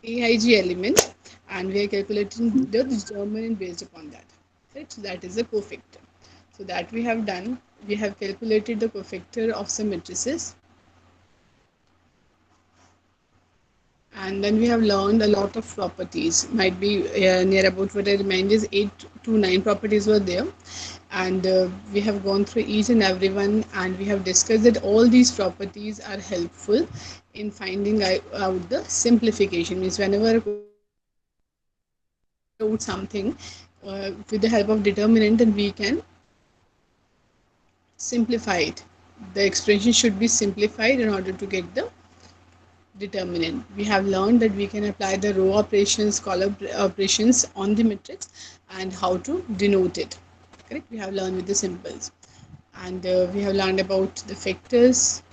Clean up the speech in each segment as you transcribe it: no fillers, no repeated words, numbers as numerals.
aij element, and we are calculating the determinant based upon that. Right? So that is the cofactor. So that we have done. We have calculated the cofactor of some matrices, and then we have learned a lot of properties. Might be near about, what I remind is, 8 to 9 properties were there, and we have gone through each and every one, and we have discussed that all these properties are helpful in finding out the simplification. Means whenever a question is coming and we have to find out something with the help of determinant, then we can simplify it. The expression should be simplified in order to get the determinant. We have learned that we can apply the row operations, column operations on the matrix, and how to denote it. Correct? We have learned with the symbols, and we have learned about the factors,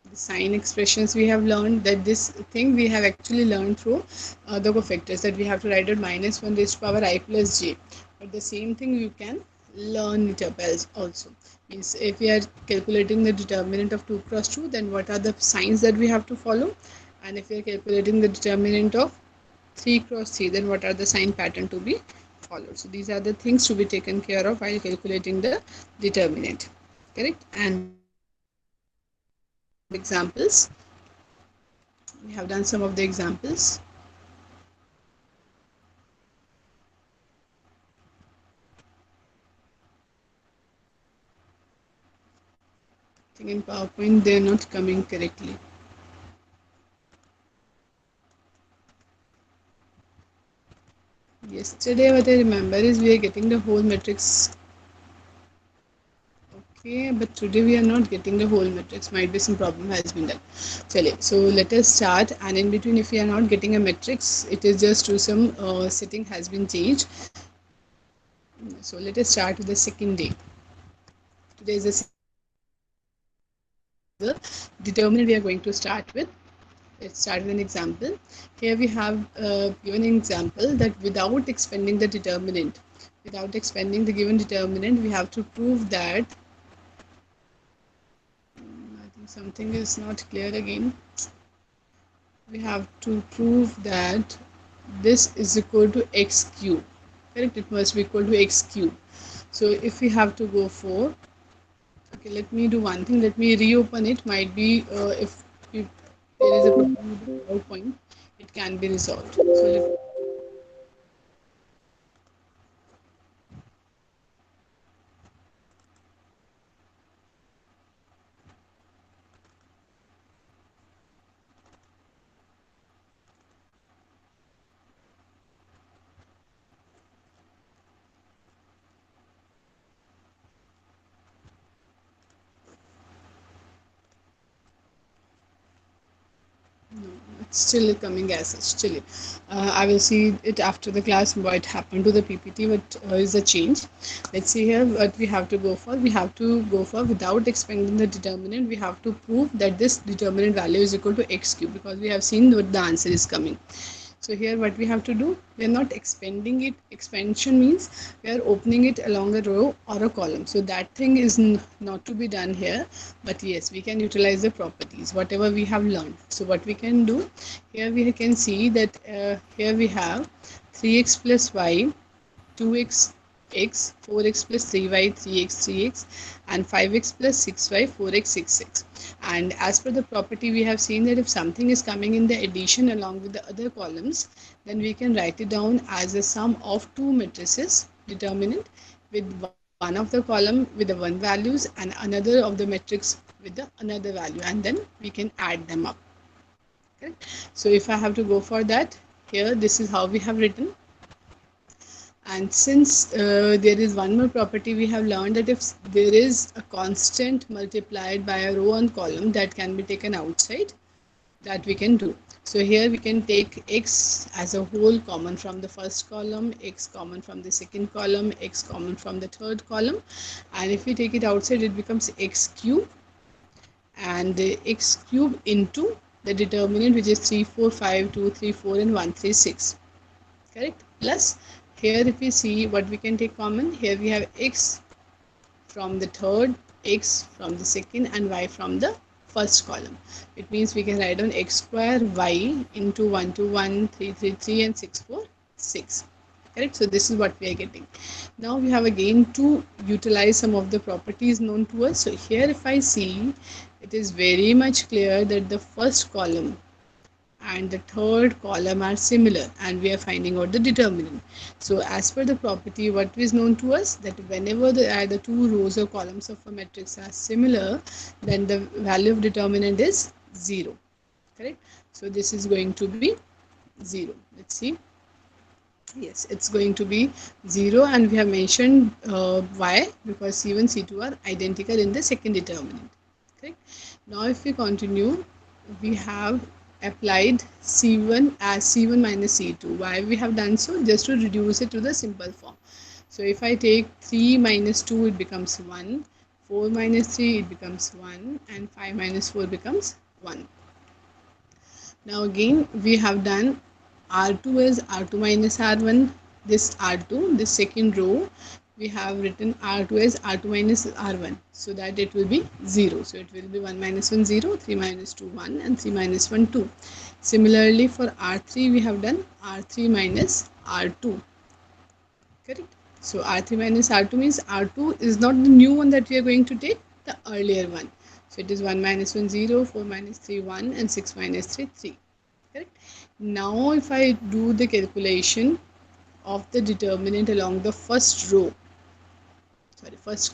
the sign expressions. We have learned that this thing we have actually learned through the cofactors, that we have to write out minus 1 raised to power I plus j. But the same thing you can learn it up as also. Means if we are calculating the determinant of 2 cross 2, then what are the signs that we have to follow? And if we are calculating the determinant of 3 cross 3, then what are the sign pattern to be followed? So these are the things to be taken care of while calculating the determinant. Correct? And we have done some of the examples. We have done some of the examples. I think in PowerPoint they are not coming correctly. Yesterday what I remember is we are getting the whole matrix. Okay, but today we are not getting the whole matrix. Might be some problem has been done. Chale, so let us start, and in between if we are not getting a matrix, it is just to some setting has been changed. So let us start with the second day. Today is the second day, and what are the determinant we are going to start with? Let's start with an example. Here we have given an example that without expanding the determinant, without expanding the given determinant, we have to prove that, I think something is not clear again. We have to prove that this is equal to x cube. Correct? It must be equal to x cube. So if we have to go for, okay, let me do one thing. Let me reopen it. Might be if there is a problem with the PowerPoint, it can be resolved. So let no, it's still coming as such. Still, I will see it after the class what happened to the PPT. What is the change? Let's see here what we have to go for. We have to go for, without expanding the determinant, we have to prove that this determinant value is equal to x cube, because we have seen what the answer is coming. So here what we have to do, we are not expanding it. Expansion means we are opening it along a row or a column. So that thing is not to be done here, but yes, we can utilize the properties, whatever we have learned. So what we can do, here we can see that here we have 3x plus y, 2x x, 4x plus 3y, 3x 3x, and 5x plus 6y, 4x 6x. And as per the property, we have seen that if something is coming in the addition along with the other columns, then we can write it down as a sum of two matrices determinant, with one of the column with the one values and another of the matrix with the another value, and then we can add them up. Okay? So if I have to go for that, here this is how we have written. And since there is one more property, we have learned that if there is a constant multiplied by a row and column, that can be taken outside, that we can do. So here we can take x as a whole common from the first column, x common from the second column, x common from the third column, and if we take it outside, it becomes x cube, and x cube into the determinant, which is 3 4 5 2 3 4 and 1 3 6. Correct? Plus here if we see what we can take common, here we have x from the third, x from the second, and y from the first column. It means we can write down x square y into 1 to 1, 3, 3, 3 and 6, 4, 6. Correct? So this is what we are getting. Now we have again to utilize some of the properties known to us. So here if I see, it is very much clear that the first column and the third column are similar, and we are finding out the determinant. So as per the property, what is known to us, that whenever the either two rows or columns of a matrix are similar, then the value of determinant is 0. Correct? So this is going to be 0. Let's see. Yes, it's going to be 0, and we have mentioned why, because C1 C2 are identical in the second determinant. Correct? Now if we continue, we have applied C1 as C1 minus C2. Why we have done so? Just to reduce it to the simple form. So if I take 3 minus 2, it becomes 1, 4 minus 3, it becomes 1, and 5 minus 4 becomes 1. Now again we have done R2 as R2 minus R1. This R2, this second row, we have written R2 as R2 minus R1, so that it will be 0. So it will be 1 minus 1 0, 3 minus 2 1, and 3 minus 1 2. Similarly for R3 we have done R3 minus R2. Correct? So R3 minus R2 means R2 is not the new one that we are going to take, the earlier one. So it is 1 minus 1 0, 4 minus 3 1, and 6 minus 3 3. Correct? Now if I do the calculation of the determinant along the first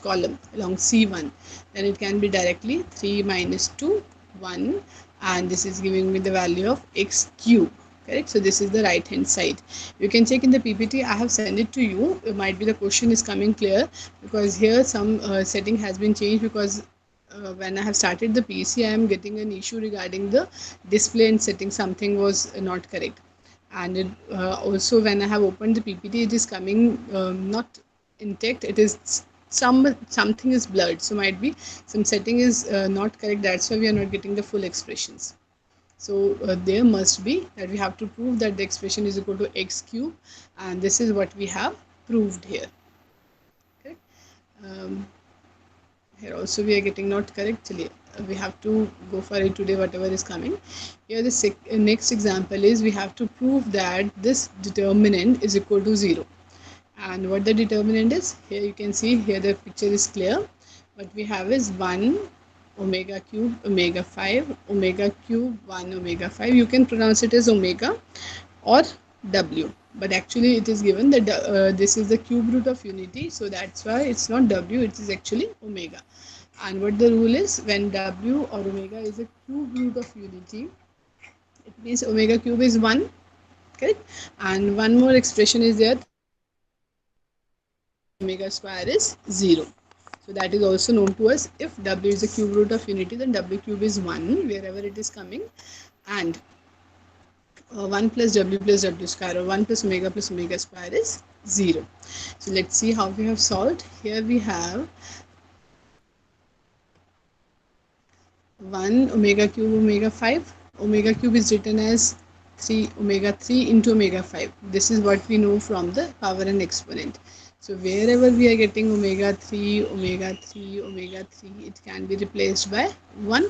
column along C1, then it can be directly 3 minus 2 1, and this is giving me the value of x cube. Correct? So this is the right hand side. You can check in the PPT, I have sent it to you. It might be the question is coming clear, because here some setting has been changed, because when I have started the PC, I am getting an issue regarding the display and setting. Something was not correct, and it, also when I have opened the PPT, it is coming not intact. It is something is blurred, so might be some setting is not correct. That's why we are not getting the full expressions. So there must be that we have to prove that the expression is equal to x cube, and this is what we have proved here. Okay. Here also we are getting not correct. We have to go for it today, whatever is coming. Here the next example is we have to prove that this determinant is equal to 0. And what the determinant is, here you can see, here the picture is clear. What we have is 1 omega cube omega 5 omega cube 1 omega 5. You can pronounce it as omega or w, but actually it is given that this is the cube root of unity, so that's why it's not w, it is actually omega. And what the rule is, when w or omega is a cube root of unity, it means omega cube is 1. Correct? And one more expression is there, omega square is 0. So that is also known to us. If w is the cube root of unity, then w cube is 1 wherever it is coming, and 1 plus w square, or 1 plus omega square is 0. So let's see how we have solved. Here we have 1 omega cube omega 5. Omega cube is written as 3 omega 3 into omega 5. This is what we know from the power and exponent. So wherever we are getting omega 3, omega 3, omega 3, it can be replaced by 1.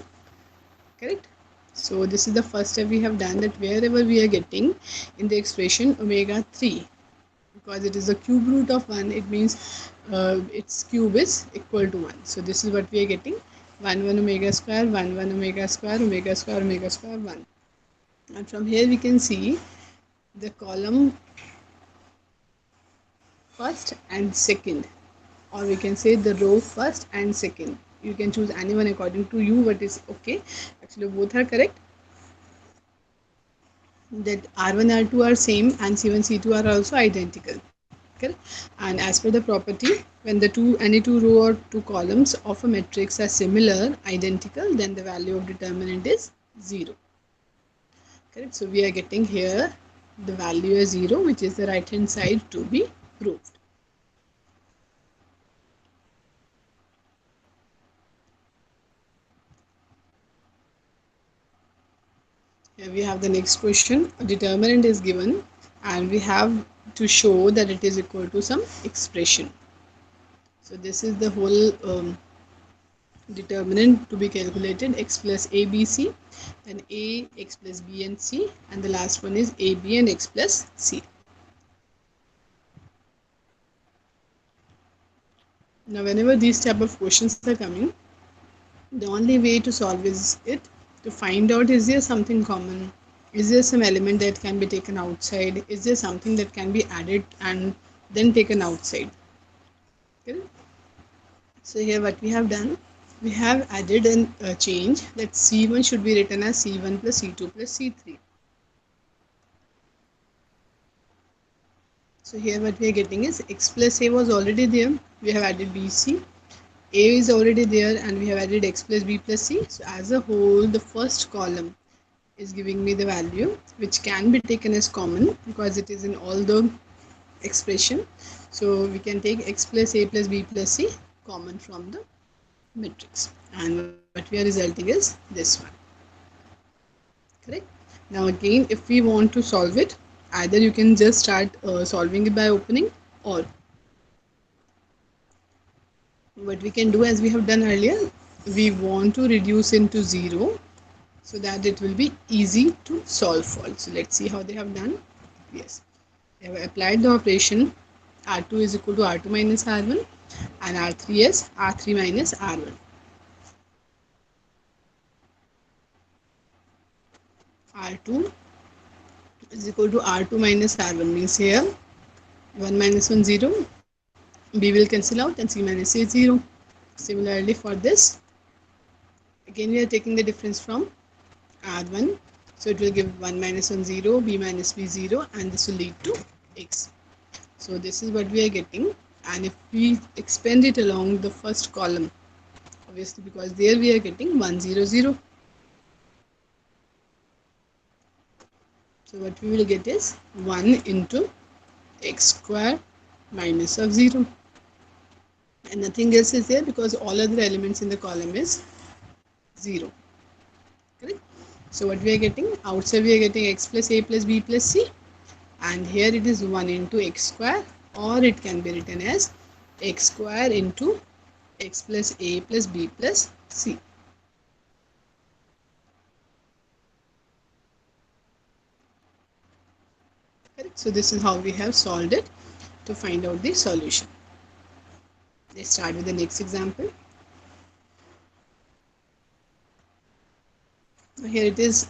Correct? So this is the first step we have done, that wherever we are getting in the expression omega 3, because it is the cube root of 1, it means its cube is equal to 1. So this is what we are getting, 1 1 omega square, 1 1 omega square, omega square, omega square 1. And from here we can see the column first and second, or we can say the row first and second. You can choose anyone according to you, what is okay. Actually both are correct, that R1 R2 are same and C1 C2 are also identical. Correct? And as per the property, when the any two row or two columns of a matrix are similar, identical, then the value of determinant is 0. Correct? So we are getting here the value is 0, which is the right hand side to be proved. Here we have the next question. A determinant is given and we have to show that it is equal to some expression. So this is the whole determinant to be calculated, x plus a b c, then a, x plus b and c, and the last one is a, b and x plus c. Now whenever these type of questions are coming, the only way to solve is it to find out, is there something common, is there some element that can be taken outside, is there something that can be added and then taken outside. Okay? So here what we have done, we have added a change that c1 should be written as c1 plus c2 plus c3. So here what we are getting is x plus a was already there, we have added bc, a is already there and we have added x plus b plus c. So as a whole, the first column is giving me the value which can be taken as common because it is in all the expression. So we can take x plus a plus b plus c common from the matrix, and what we are resulting is this one. Correct. Now again, if we want to solve it, either you can just start solving it by opening, or what we can do, as we have done earlier, we want to reduce into 0 so that it will be easy to solve for. So let's see how they have done. Yes, they have applied the operation R2 is equal to R2 minus R1 and R3 is R3 minus R1. R2 is equal to R2 minus R1 means here 1 minus 1 0, B will cancel out and C minus C is 0. Similarly for this, again we are taking the difference from R1, so it will give 1 minus 1 0, B minus B 0, and this will lead to X. So this is what we are getting, and if we expand it along the first column, obviously because there we are getting 1 0 0. So what we will get is 1 into x square minus of 0, and nothing else is there because all other elements in the column is 0. Correct. So what we are getting, outside we are getting x plus a plus b plus c, and here it is 1 into x square, or it can be written as x square into x plus a plus b plus c. Correct. So this is how we have solved it to find out the solution. Let's start with the next example. Here it is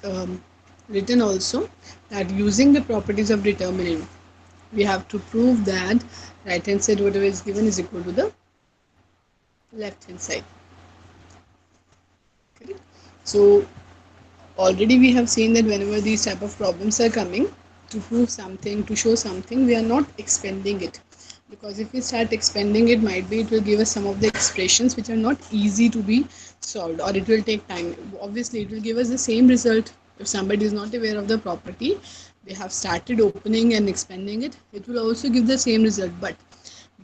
written also that using the properties of determinant, we have to prove that right hand side whatever is given is equal to the left hand side. Correct. So already we have seen that whenever these type of problems are coming, to prove something, to show something, we are not expanding it, because if we start expanding it, might be it will give us some of the expressions which are not easy to be solved, or it will take time. Obviously it will give us the same result. If somebody is not aware of the property, they have started opening and expanding it, it will also give the same result, but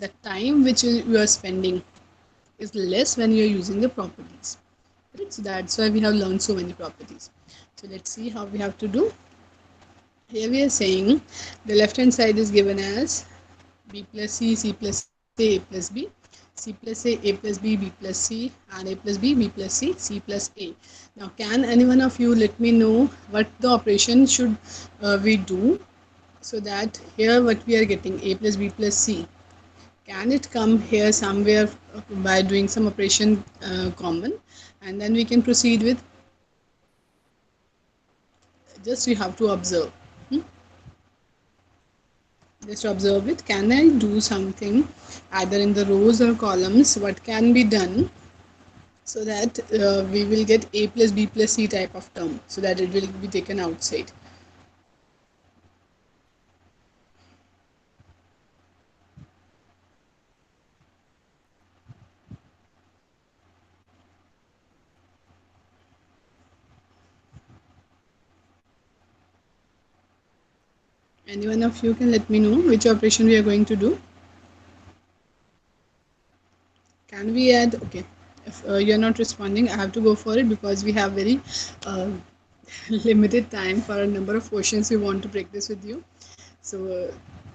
the time which you are spending is less when you are using the properties. Right? So that's why we have learned so many properties. So let's see how we have to do. Here we are saying the left hand side is given as b plus c, c plus a, a plus b, c plus a plus b, b plus c, and a plus b, b plus c, c plus a. Now can any one of you let me know what the operation should we do, so that here what we are getting a plus b plus c, can it come here somewhere by doing some operation common, and then we can proceed with, just you have to observe. Just observe it. Can I do something either in the rows or columns? What can be done so that we will get a plus b plus c type of term, so that it will be taken outside? Any one of you can let me know which operation we are going to do. Can we add? Okay. If you're not responding, I have to go for it because we have very uh, limited time for a number of questions we want to practice with you. So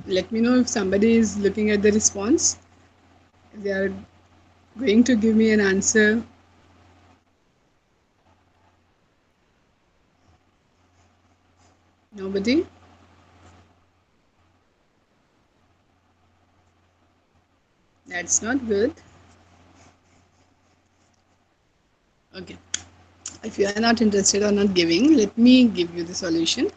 let me know if somebody is looking at the response. They are going to give me an answer. Nobody? That's not good. Okay. If you are not interested or not giving, let me give you the solution.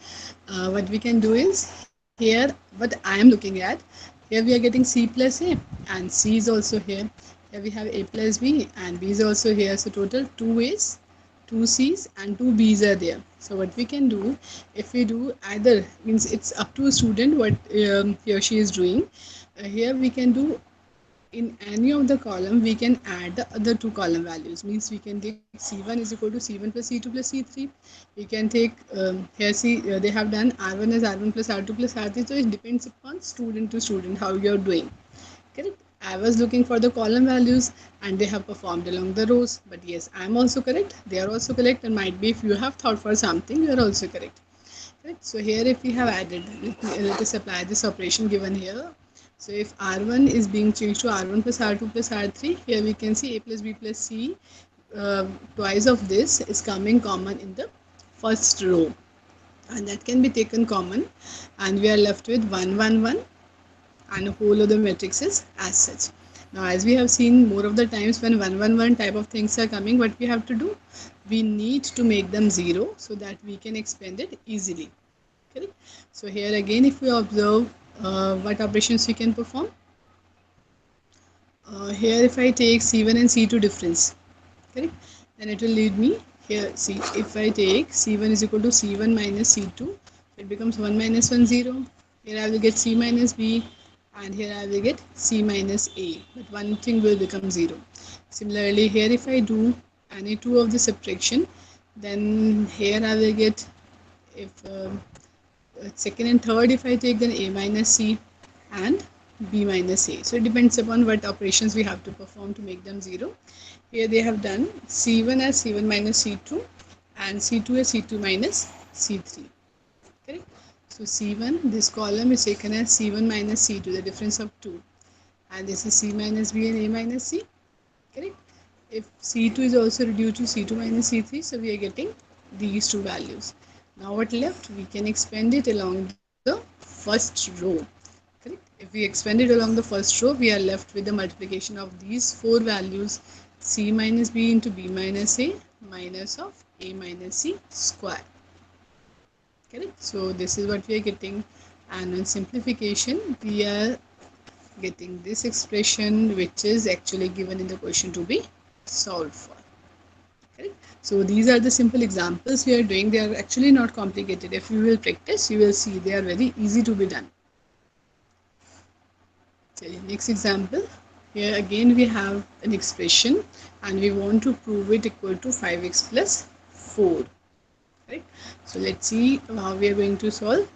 What we can do is here, what I am looking at, here we are getting C plus A and C is also here. Here we have A plus B and B is also here. So total two A's, two C's and two B's are there. So what we can do, if we do either, means it's up to a student what he or she is doing. Here we can do in any of the column we can add the other two column values, means we can take c1 is equal to c1 plus c2 plus c3. We can take here see they have done r1 as r1 plus r2 plus r3, so it depends upon student to student how you're doing. Correct. I was looking for the column values and they have performed along the rows, but yes, I am also correct, they are also correct, and might be if you have thought for something you are also correct. Correct. So here if we have added, let us apply this operation given here. So if R1 is being changed to R1 plus R2 plus R3, here we can see A plus B plus C, twice of this is coming common in the first row, and that can be taken common, and we are left with 1 1 1, and the whole of the matrix is as such. Now as we have seen more of the times when 1 1 1 type of things are coming, what we have to do, we need to make them 0 so that we can expand it easily. Correct. So here again if we observe what operations we can perform, here if I take C1 and C2 difference, correct, then it will lead me here. See, if I take C1 is equal to C1 minus C2, it becomes 1 minus 1 0. Here I will get C minus B, and here I will get C minus A, but one thing will become 0. Similarly here if I do any two of the subtraction, then here I will get, if second and third if I take, then A minus C and B minus A. So it depends upon what operations we have to perform to make them 0. Here they have done C1 as C1 minus C2 and C2 as C2 minus C3. Correct. So C1, this column is taken as C1 minus C2, the difference of 2, and this is C minus B and A minus C. Correct. If C2 is also reduced to C2 minus C3, so we are getting these two values. Now what left? We can expand it along the first row. Correct. If we expand it along the first row, we are left with the multiplication of these four values, C minus B into B minus A minus of A minus C square. Correct. So this is what we are getting, and on simplification we are getting this expression which is actually given in the question to be solved for. Correct. So these are the simple examples we are doing. They are actually not complicated. If you will practice, you will see they are very easy to be done. Okay, next example. Here again we have an expression and we want to prove it equal to 5x plus 4. Right. So let's see how we are going to solve.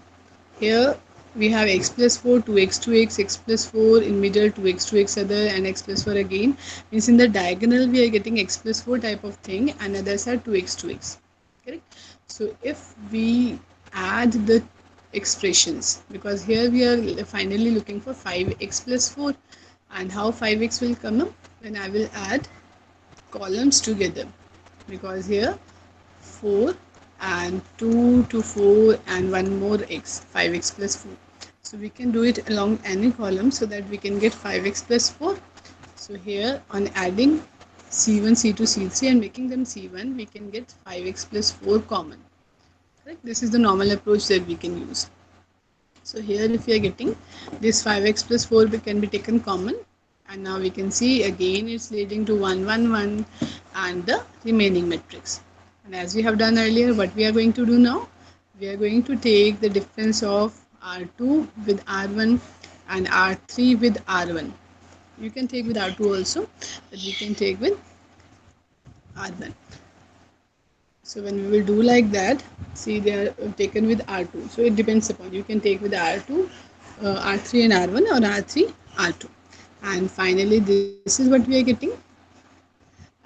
Here we have x plus 4, 2x 2x, x plus 4 in middle, 2x 2x other, and x plus 4 again. Means in the diagonal we are getting x plus 4 type of thing, and others are 2x 2x. Correct. So if we add the expressions, because here we are finally looking for 5x plus 4, and how 5x will come up when I will add columns together, because here 4 and 2 to 4 and one more x, 5x plus 4. So we can do it along any column so that we can get 5x plus 4. So here on adding C1, C2, C3 and making them C1, we can get 5x plus 4 common. Right? This is the normal approach that we can use. So here if we are getting this 5x plus 4 can be taken common, and now we can see again it's leading to 1 1 1 and the remaining matrix. And as we have done earlier, what we are going to do now, we are going to take the difference of R2 with R1 and R3 with R1. You can take with R2 also, but we can take with R1. So when we will do like that, see they are taken with R2. So it depends upon, you can take with R2, R3 and R1, or R3, R2. And finally this is what we are getting.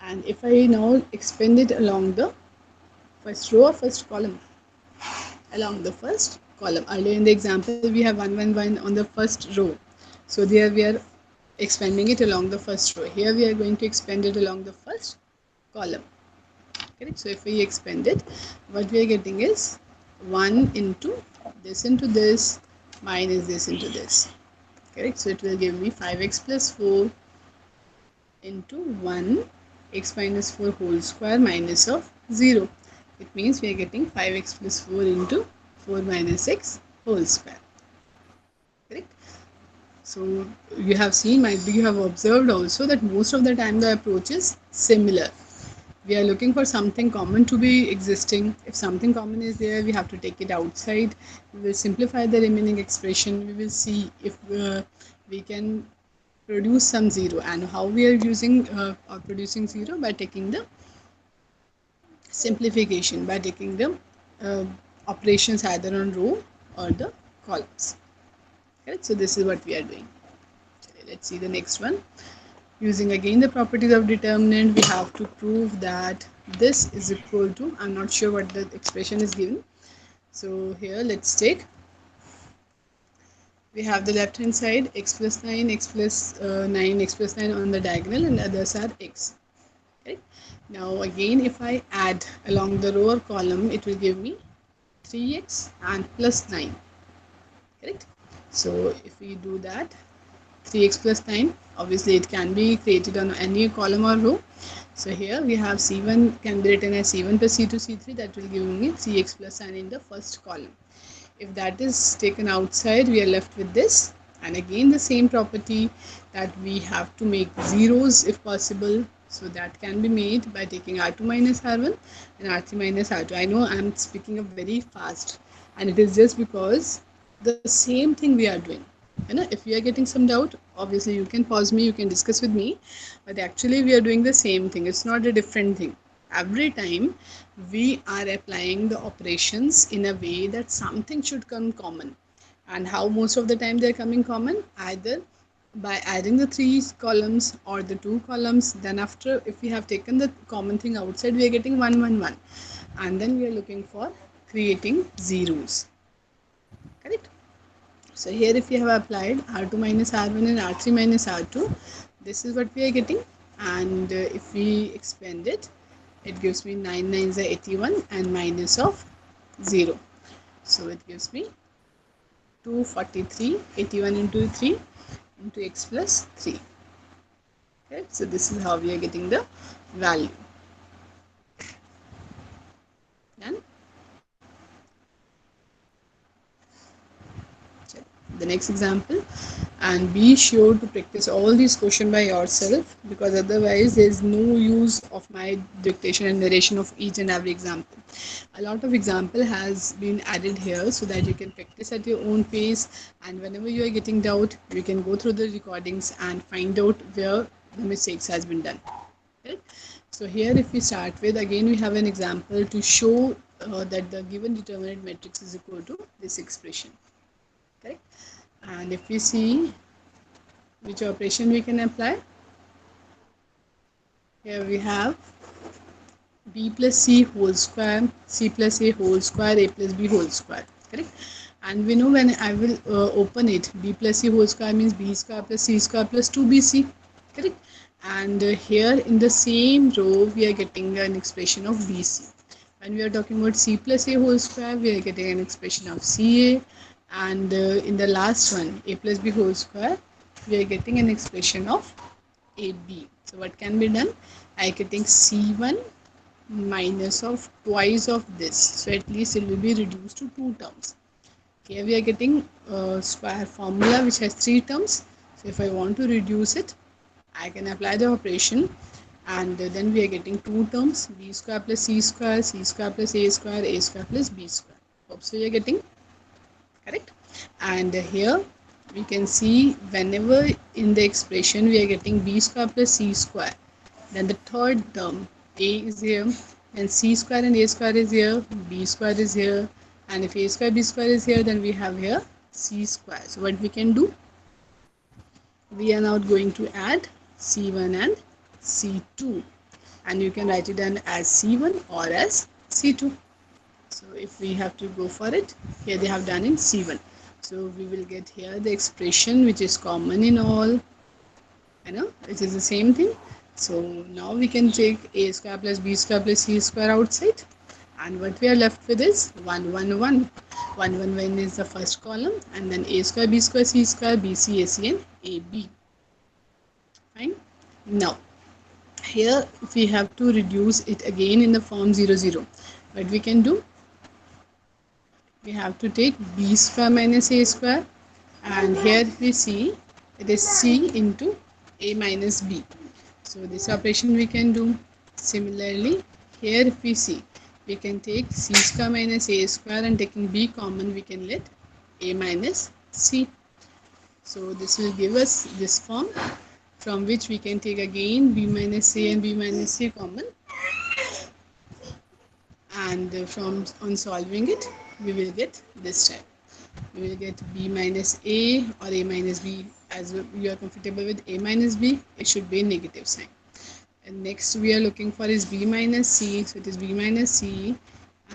And if I now expand it along the first row or first column, along the first column. Earlier in the example we have 1 1 1 on the first row. So there we are expanding it along the first row. Here we are going to expand it along the first column. Correct. So if we expand it, what we are getting is 1 into this into this minus this into this. Correct? So it will give me 5x plus 4 into 1 x minus 4 whole square minus of 0. It means we are getting 5x plus 4 into 4 minus x whole square. Correct? So you have seen, might be you have observed also that most of the time the approach is similar. We are looking for something common to be existing. If something common is there, we have to take it outside. We will simplify the remaining expression. We will see if we can produce some zero, and how we are using or producing zero by taking the simplification, by taking the uh, operations either on row or the columns. Correct? So this is what we are doing. Let's see the next one. Using again the properties of determinant, we have to prove that this is equal to, I'm not sure what the expression is given. So here let's take, we have the left hand side x plus 9, x plus 9, x plus 9 on the diagonal, and others are x. Okay. Now again, if I add along the row or column, it will give me 3x and plus 9. Correct? So if we do that, 3x plus 9, obviously it can be created on any column or row. So here we have c1 can be written as c1 plus c2 c3, that will give me 3x plus 9 in the first column. If that is taken outside, we are left with this, and again the same property that we have to make zeros if possible. So that can be made by taking r2 minus r1 and r3 minus r2. I know I'm speaking up very fast, and it is just because the same thing we are doing. If you are getting some doubt, obviously you can pause me, you can discuss with me, but actually we are doing the same thing. It's not a different thing. Every time we are applying the operations in a way that something should come common. And how most of the time they're coming common? Either by adding the 3 columns or the 2 columns. Then after, if we have taken the common thing outside, we are getting 1 1 1, and then we are looking for creating zeros. Correct? So here if we have applied r2 minus r1 and r3 minus r2, this is what we are getting. And if we expand it, it gives me 9 9s are 81 and minus of 0. So it gives me 243, 81 into 3 into x plus 3. Okay, so this is how we are getting the value. Done? The next example, and be sure to practice all these questions by yourself, because otherwise there is no use of my dictation and narration of each and every example. A lot of example has been added here so that you can practice at your own pace, and whenever you are getting doubt, you can go through the recordings and find out where the mistakes has been done. Right? So here if we start with, again we have an example to show that the given determinant matrix is equal to this expression. Correct? And if we see which operation we can apply, here we have b plus c whole square, c plus a whole square, a plus b whole square. Correct? And we know when I will open it, b plus c whole square means b square plus c square plus 2bc. Correct? And here in the same row we are getting an expression of bc. When we are talking about c plus a whole square, we are getting an expression of ca. And in the last one, a plus b whole square, we are getting an expression of ab. So what can be done? I am getting c1 minus of twice of this. So at least it will be reduced to 2 terms. Here we are getting a square formula which has 3 terms. So if I want to reduce it, I can apply the operation, and then we are getting 2 terms, b square plus c square, c square plus a square plus b square. Hope so you are getting. Correct? And here we can see whenever in the expression we are getting b square plus c square, then the third term a is here, and c square and a square is here, b square is here, and if a square b square is here, then we have here c square. So what we can do, we are now going to add c1 and c2, and you can write it down as c1 or as c2. So if we have to go for it, here they have done in c1. So we will get here the expression which is common in all, which is the same thing. So now we can take a square plus b square plus c square outside, and what we are left with is 1 1 1. 1 1 1 is the first column, and then a square, b square, c square, b c, a c, and a b. Fine. Now here if we have to reduce it again in the form 0 0, what we can do, we have to take b square minus a square, and here we see it is c into a minus b. So this operation we can do. Similarly, here if we see, we can take c square minus a square, and taking b common, we can let a minus c. So this will give us this form, from which we can take again b minus a and b minus c common, and from on solving it, we will get this type. We will get b minus a or a minus b. As you are comfortable with a minus b, it should be a negative sign. And next we are looking for is b minus c, so it is b minus c,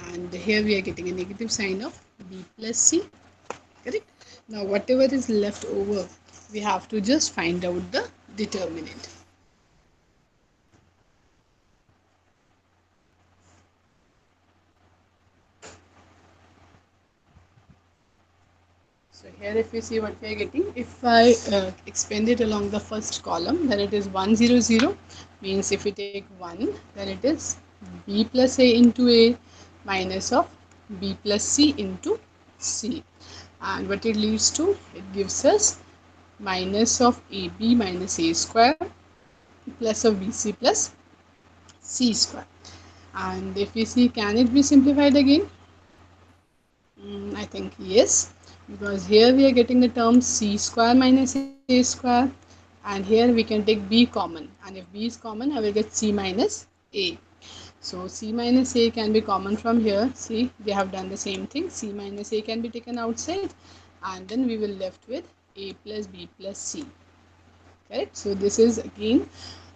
and here we are getting a negative sign of b plus c. Correct. Now whatever is left over, we have to just find out the determinant. So here if you see what we are getting, if I expand it along the first column, then it is 1 0 0, means if we take 1, then it is b plus a into a minus of b plus c into c. And what it leads to, it gives us minus of ab minus a square plus of bc plus c square. And if we see, can it be simplified again? I think yes, because here we are getting the term c square minus a square, and here we can take b common, and if b is common, I will get c minus a. So c minus a can be common from here. See, they have done the same thing. C minus a can be taken outside, and then we will left with a plus b plus c. Correct. So this is again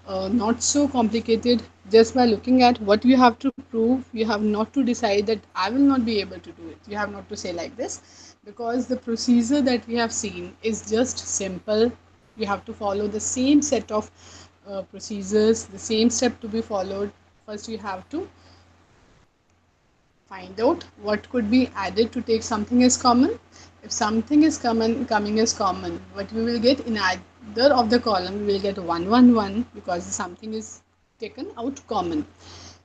not so complicated. Just by looking at what you have to prove, you have not to decide that I will not be able to do it. You have not to say like this, because the procedure that we have seen is just simple. You have to follow the same set of procedures, the same step to be followed. First you have to find out what could be added to take something as common. If something is coming as common, what we will get in either of the column, we will get 1 1 1, because something is taken out common.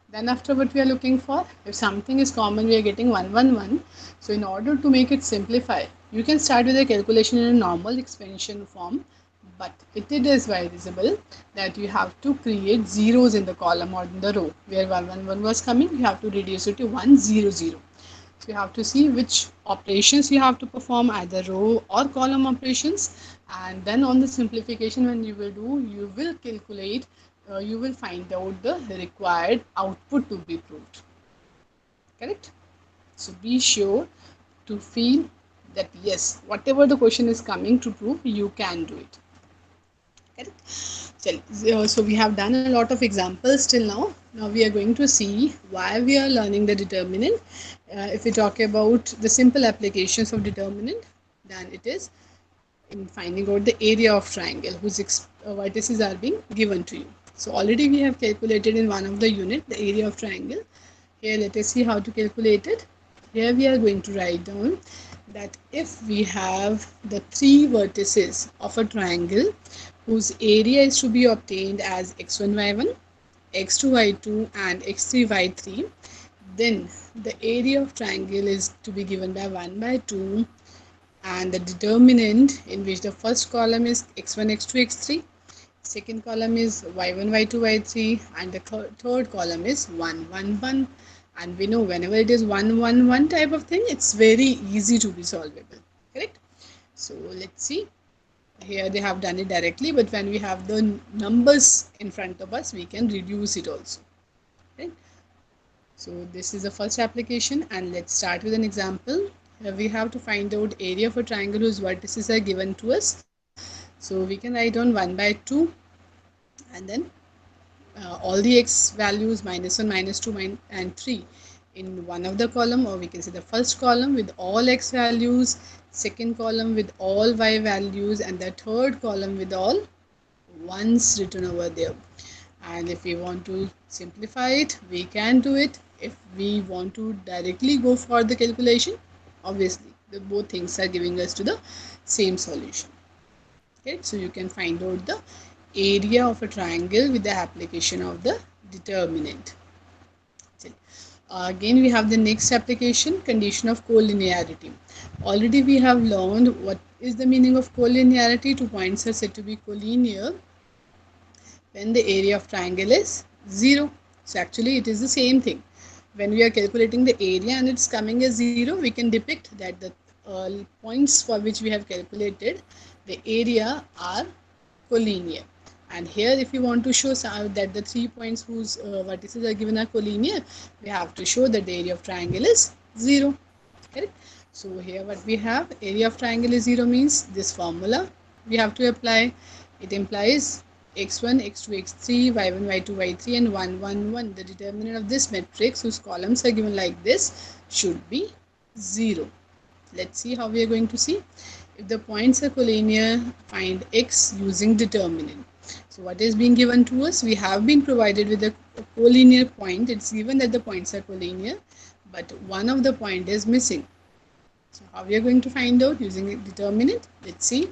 Then after, what we are looking for, if something is common, we are getting 1 1 1. So in order to make it simplify, you can start with a calculation in a normal expansion form, but it is visible that you have to create zeros in the column or in the row. Where 1 1 1 was coming, you have to reduce it to 1 0 0. So you have to see which operations you have to perform, either row or column operations, and then on the simplification, when you will do, you will calculate, you will find out the required output to be proved. Correct. So be sure to feel that yes, whatever the question is coming to prove, you can do it. Correct. So we have done a lot of examples till now. Now we are going to see why we are learning the determinant. If we talk about the simple applications of determinant, then it is in finding out the area of triangle whose vertices are being given to you. So already we have calculated in one of the unit the area of triangle. Here let us see how to calculate it. Here we are going to write down that if we have the three vertices of a triangle whose area is to be obtained as x1 y1, x2 y2 and x3 y3, then the area of triangle is to be given by 1 by 2, and the determinant, in which the first column is x1 x2 x3, second column is y1 y2 y3, and the third column is 1 1 1. And we know whenever it is 1 1 1 type of thing, it's very easy to be solvable. Correct. So let's see. Here they have done it directly, but when we have the numbers in front of us, we can reduce it also. Right. So this is the first application, and let's start with an example. Here we have to find out area of a triangle whose vertices are given to us. So we can write down 1 by 2, and then all the x values minus 1, minus 2, and 3 in one of the column, or we can say the first column with all x values, second column with all y values, and the third column with all ones written over there. And if we want to simplify it, we can do it. If we want to directly go for the calculation, obviously the both things are giving us to the same solution. Okay, so you can find out the area of a triangle with the application of the determinant. Again, we have the next application, condition of collinearity. Already we have learned what is the meaning of collinearity. Two points are said to be collinear when the area of triangle is 0. So actually it is the same thing. When we are calculating the area and it's coming as 0, we can depict that the points for which we have calculated the area are collinear. And here if you want to show that the 3 points whose vertices are given are collinear, we have to show that the area of triangle is 0. Correct? So here what we have, area of triangle is 0 means this formula we have to apply. It implies x1, x2, x3, y1, y2, y3 and 1, 1, 1. The determinant of this matrix whose columns are given like this should be 0. Let's see how we are going to see. If the points are collinear, find x using determinant. So what is being given to us? We have been provided with a collinear point. It's given that the points are collinear, but one of the point is missing. So how we are going to find out using a determinant? Let's see.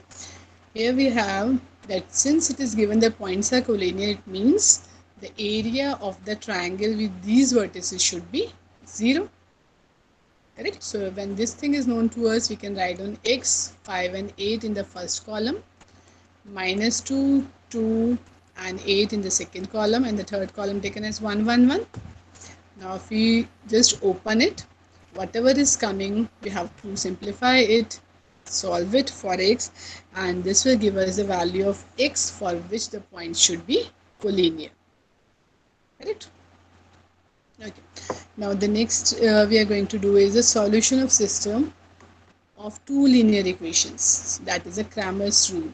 Here we have that since it is given the points are collinear, it means the area of the triangle with these vertices should be 0. Correct? So when this thing is known to us, we can write on x, 5 and 8 in the first column, minus 2, 2 and 8 in the second column, and the third column taken as 1, 1, 1. Now if we just open it, whatever is coming, we have to simplify it, solve it for x, and this will give us the value of x for which the points should be collinear. Correct? Okay. Now the next we are going to do is a solution of system of two linear equations. That is a Cramer's rule.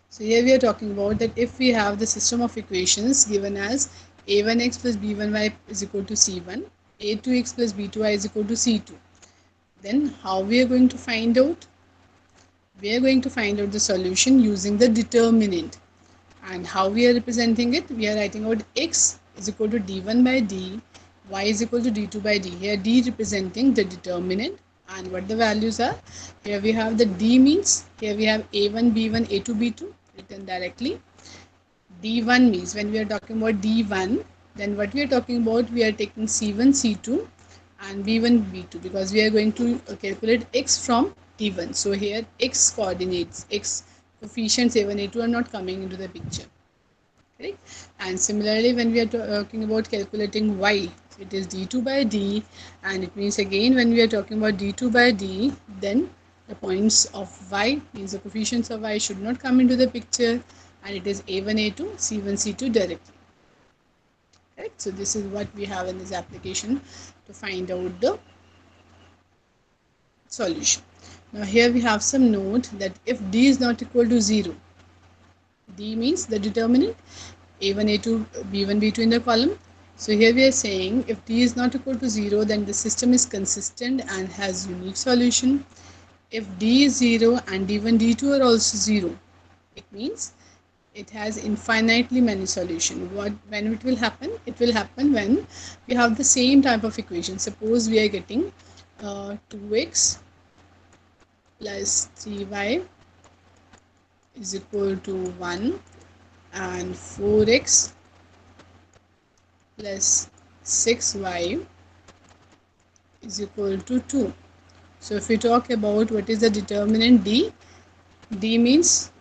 So here we are talking about that if we have the system of equations given as a1x plus b1y is equal to c1, a2x plus b2y is equal to c2, then how we are going to find out? We are going to find out the solution using the determinant. And how we are representing it? We are writing out x is equal to d1 by d, y is equal to d2 by d. Here d representing the determinant, and what the values are. Here we have the d means, here we have a1, b1, a2, b2 written directly. d1 means when we are talking about d1, then what we are talking about, we are taking c1, c2 and b1, b2 because we are going to calculate x from d1. So here x coordinates, x coefficients a1, a2 are not coming into the picture. Correct? And similarly, when we are talking about calculating y, it is d2 by d, and it means again when we are talking about d2 by d, then the points of y means the coefficients of y should not come into the picture, and it is a1, a2, c1, c2 directly. Correct? So this is what we have in this application to find out the solution. Now here we have some note that if d is not equal to 0, d means the determinant, a1, a2, b1, b2 in the column. So here we are saying if d is not equal to 0, then the system is consistent and has unique solution. If d is 0 and d1, d2 are also 0, it means it has infinitely many solutions. When it will happen? It will happen when we have the same type of equation. Suppose we are getting 2x plus 3y is equal to 1 and 4x plus 6y is equal to 2. So if we talk about what is the determinant d, d means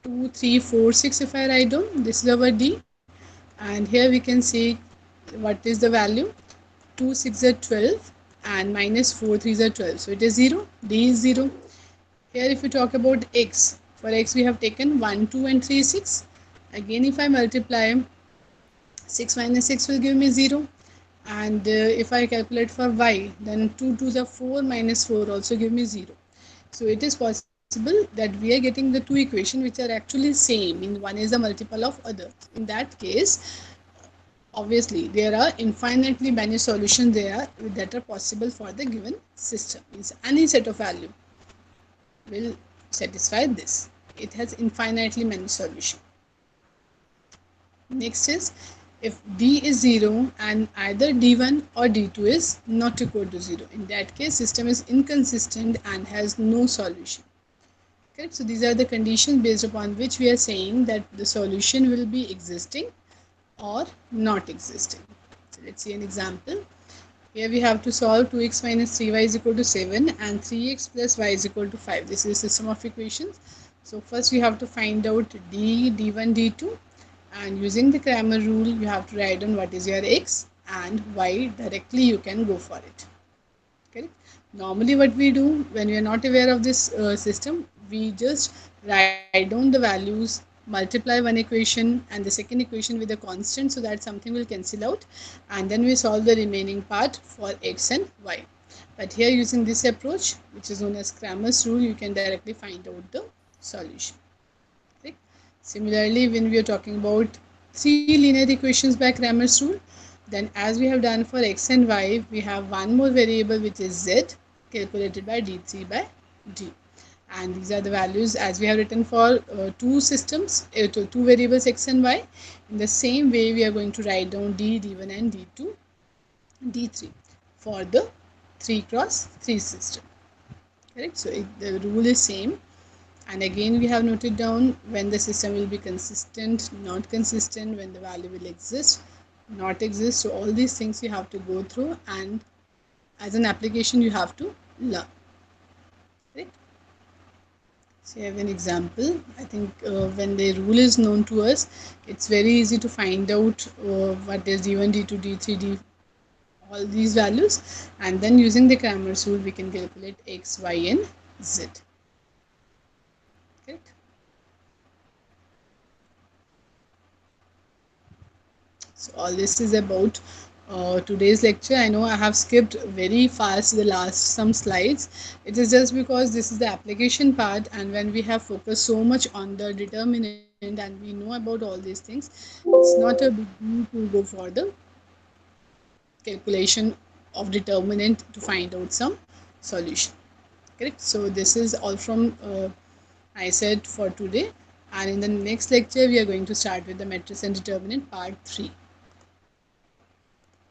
2, 3, 4, 6 if I write down, this is our d, and here we can see what is the value, 2 6 are 12 and minus 4 3 are 12, so it is 0, d is 0. Here if we talk about x, for x we have taken 1, 2 and 3, 6. Again if I multiply, 6 minus 6 will give me 0, and if I calculate for y, then 2 2s are 4 minus 4 also give me 0. So it is possible that we are getting the two equations which are actually same, in one is a multiple of other. In that case, obviously there are infinitely many solutions there that are possible for the given system. Means any set of value will satisfy this. It has infinitely many solutions. Next is if d is 0 and either d1 or d2 is not equal to 0. In that case, system is inconsistent and has no solution. Correct? So these are the conditions based upon which we are saying that the solution will be existing or not existing. So let's see an example. Here we have to solve 2x minus 3y is equal to 7 and 3x plus y is equal to 5. This is a system of equations. So first we have to find out d, d1, d2, and using the Cramer rule you have to write down what is your x and y directly. You can go for it. Correct? Normally what we do when we are not aware of this system, we just write down the values, multiply one equation and the second equation with a constant so that something will cancel out, and then we solve the remaining part for x and y. But here using this approach, which is known as Cramer's rule, you can directly find out the solution. Right? Similarly, when we are talking about three linear equations by Cramer's rule, then as we have done for x and y, we have one more variable which is z, calculated by d3 by d. And these are the values as we have written for two systems, two variables x and y. In the same way, we are going to write down d, d1 and d2, d3 for the 3 cross 3 system. Correct? So the rule is same. And again we have noted down when the system will be consistent, not consistent, when the value will exist, not exist. So all these things you have to go through, and as an application you have to learn. Right? So I have an example. I think when the rule is known to us, it's very easy to find out what is d1, d2, d3, d all these values, and then using the Cramer's rule we can calculate x, y and z. Correct? So all this is about today's lecture. I know I have skipped very fast the last some slides. It is just because this is the application part, and when we have focused so much on the determinant and we know about all these things, it's not a big deal to go for the calculation of determinant to find out some solution. Correct? So this is all from I said for today, and in the next lecture we are going to start with the matrix and determinant part 3.